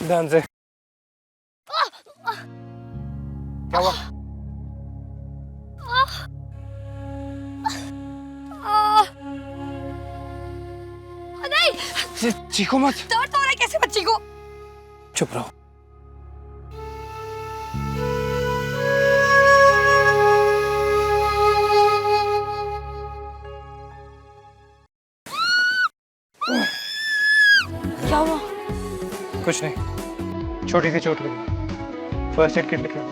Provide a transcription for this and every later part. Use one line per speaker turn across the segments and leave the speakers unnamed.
ध्यान से। क्या हुआ?
नहीं,
चीखो मत।
दर्द हो रहा है, कैसे बच्ची को?
चुप रहो।
क्या हुआ?
कुछ नहीं, छोटी सी चोट लगी। फर्स्ट एड किट लिखो।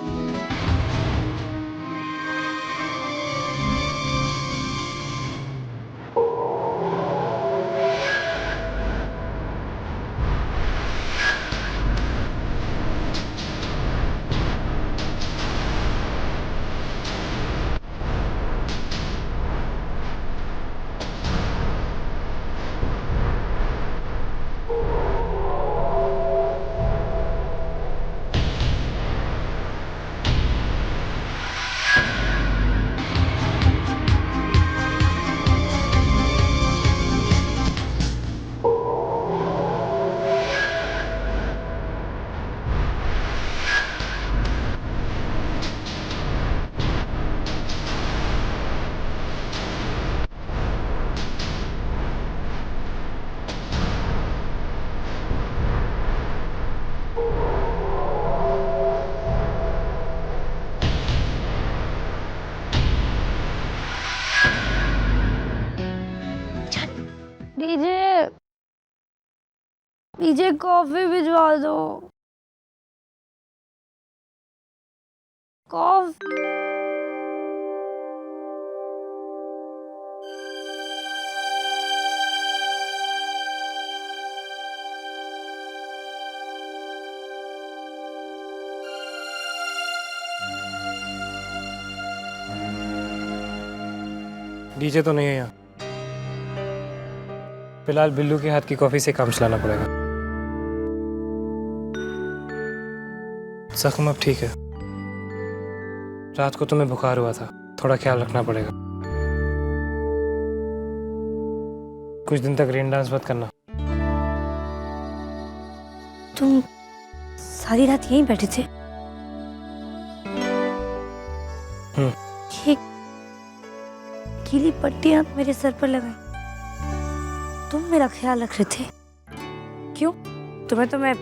डीजे, डीजे कॉफी भिजवा दो। कॉफी।
डीजे तो नहीं है यहाँ। फिलहाल बिल्लू के हाथ की कॉफी से काम चलाना पड़ेगा। जख्म अब ठीक है। रात को तुम्हें बुखार हुआ था, थोड़ा ख्याल रखना पड़ेगा। कुछ दिन तक रेन डांस मत करना।
तुम सारी रात यहीं बैठे थे? ये गीली पट्टियां मेरे सर पर लगाई। तुम मेरा ख्याल रख रहे थे? क्यों? तुम्हें तो मैं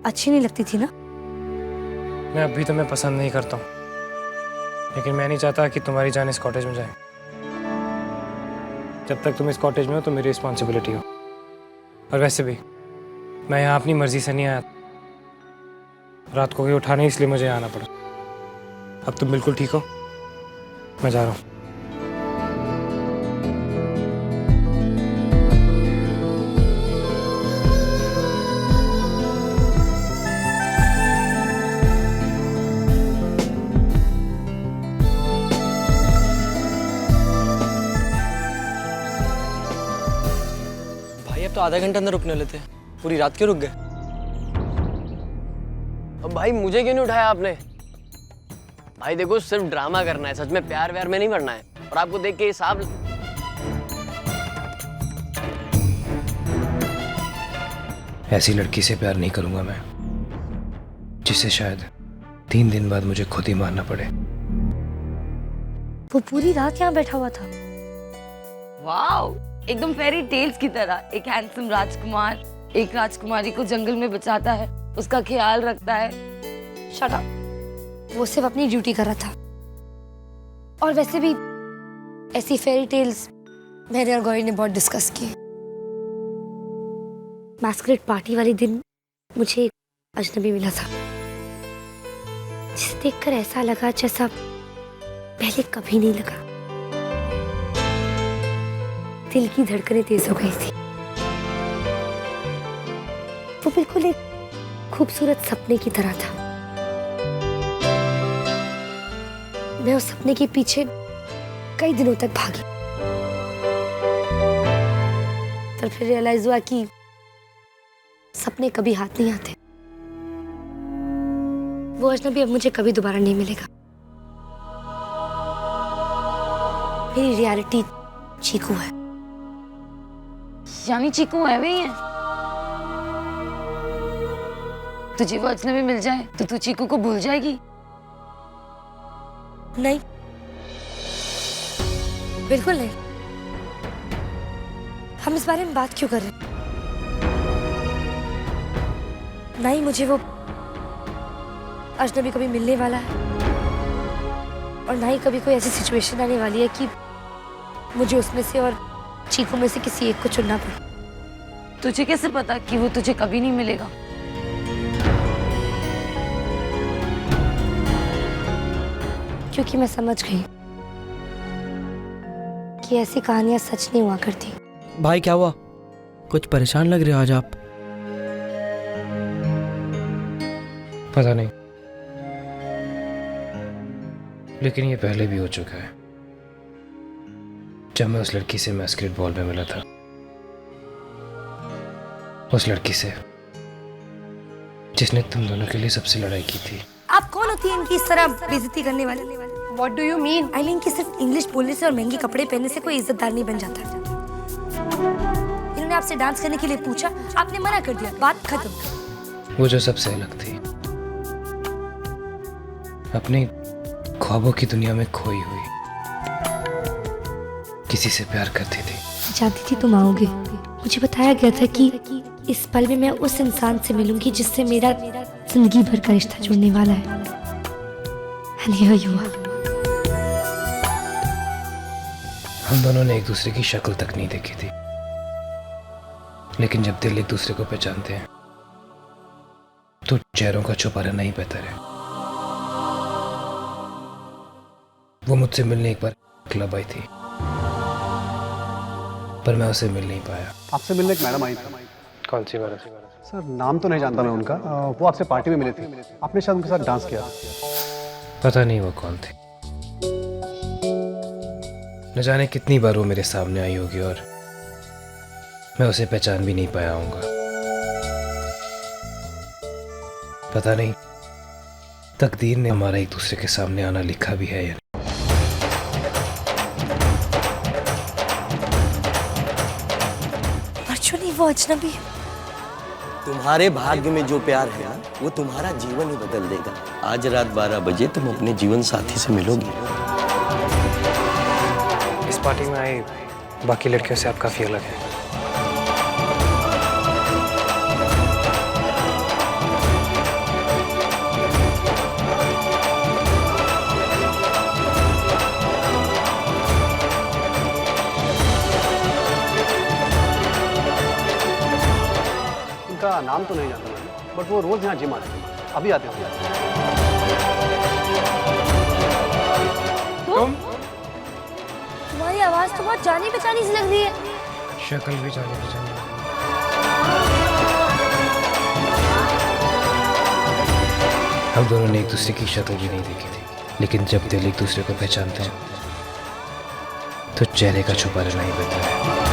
अच्छी नहीं लगती थी ना?
मैं अभी तुम्हें पसंद नहीं करता हूँ, लेकिन मैं नहीं चाहता कि तुम्हारी जान इस कॉटेज में जाए। जब तक तुम इस कॉटेज में हो तो मेरी रिस्पॉन्सिबिलिटी हो। और वैसे भी मैं यहाँ अपनी मर्जी से नहीं आया। रात को कोई उठाने इसलिए मुझे आना पड़ा। अब तुम बिल्कुल ठीक हो, मैं जा रहा हूँ।
अब तो आधा घंटा अंदर रुकने वाले थे, पूरी रात क्यों रुक गए? अब भाई मुझे क्यों नहीं उठाया आपने? भाई देखो, सिर्फ ड्रामा करना है, सच में प्यार व्यार में नहीं मरना है। और आपको देख के हिसाब।
ऐसी लड़की से प्यार नहीं करूंगा मैं, जिसे शायद 3 दिन बाद मुझे खुद ही मारना पड़े।
वो पूरी रात यहाँ बैठा हुआ था।
वाओ, एकदम फेरी टेल्स की तरह। एक हैंडसम राजकुमार एक राजकुमारी को जंगल में बचाता है, उसका ख्याल रखता है।
Shut up. वो सिर्फ अपनी ड्यूटी कर रहा था। और वैसे भी ऐसी फेरी टेल्स मेरे और गौरी ने बहुत डिस्कस की। मैस्करेड पार्टी वाले दिन मुझे एक अजनबी मिला था, जिसे देखकर ऐसा लगा जैसा पहले कभी नहीं लगा। दिल की धड़कनें तेज हो गई थी। वो बिल्कुल एक खूबसूरत सपने की तरह था। मैं उस सपने के पीछे कई दिनों तक भागी, पर फिर रियलाइज हुआ कि सपने कभी हाथ नहीं आते। वो अजनबी अब मुझे कभी दोबारा नहीं मिलेगा। मेरी रियलिटी चीकू है।
यानी चीकू है भी है? तुझे वो अजनबी मिल जाए तो तू चीकू को भूल जाएगी?
नहीं, बिल्कुल नहीं। हम इस बारे में बात क्यों कर रहे हैं? ना ही मुझे वो अजनबी कभी मिलने वाला है और ना ही कभी कोई ऐसी सिचुएशन आने वाली है कि मुझे उसमें से और चीकू में से किसी एक को चुनना पड़े।
तुझे कैसे पता कि वो तुझे कभी नहीं मिलेगा?
क्योंकि मैं समझ गई कि ऐसी कहानियां सच नहीं हुआ करती।
भाई क्या हुआ? कुछ परेशान लग रहे हो आज आप।
पता नहीं, लेकिन ये पहले भी हो चुका है। जब मैं उस लड़की से मैस्करेड बॉल में मिला था, उस लड़की से जिसने तुम दोनों के लिए सबसे लड़ाई की थी।
आप कौन होती है इनकी इस तरह बेइज्जती करने वाले?
What do you mean?
I mean कि सिर्फ इंग्लिश बोलने से और महंगे कपड़े पहनने से कोई इज्जतदार नहीं बन जाता। इन्होंने आपसे डांस करने के लिए पूछा, आपने मना कर दिया, बात खत्म।
वो जो सबसे अलग थी, अपनी ख्वाबों की दुनिया में खोई हुई, किसी से प्यार करती थी।
जानती थी तुम आओगे। मुझे बताया गया था कि इस पल में मैं उस इंसान से मिलूंगी जिससे मेरा जिंदगी भर का रिश्ता जुड़ने वाला है। And here you are.
हम दोनों ने एक दूसरे की शक्ल तक नहीं देखी थी, लेकिन जब दिल एक दूसरे को पहचानते हैं तो चेहरों का छुपा रहना ही बेहतर है। वो मुझसे मिलने एक बार क्लब आई थी, पर मैं उसे मिल नहीं पाया।
आपसे मिलने एक मैडम आई थी।
कौन सी बात?
सर नाम तो नहीं जानता मैं उनका। वो आपसे पार्टी में मिले थे, आपने शायद उनके साथ डांस किया।
पता नहीं वो कौन थी। न जाने कितनी बार वो मेरे सामने आई होगी और मैं उसे पहचान भी नहीं पाया हूँगा। पता नहीं तकदीर ने हमारा एक दूसरे के सामने आना लिखा भी है या नहीं।
अर्जुन, वो अजनबी है।
तुम्हारे भाग्य में जो प्यार है ना, वो तुम्हारा जीवन ही बदल देगा। आज रात 12 बजे तुम अपने जीवन साथी से मिलोगी।
इस पार्टी में आई बाकी लड़कियों से आप काफी अलग हैं।
उनका नाम तो नहीं जानता मैं, बट वो रोज यहाँ जिम आते हैं। अभी आते हैं।
तुम्हारी आवाज तो बहुत जानी पहचानी सी लग रही है।
शक्ल भी जाने पहचाने। हम दोनों ने एक दूसरे की शक्ल भी नहीं देखी थी, लेकिन जब दिल एक दूसरे को पहचानते हैं तो चेहरे का छुपा रहना ही बेहतर है।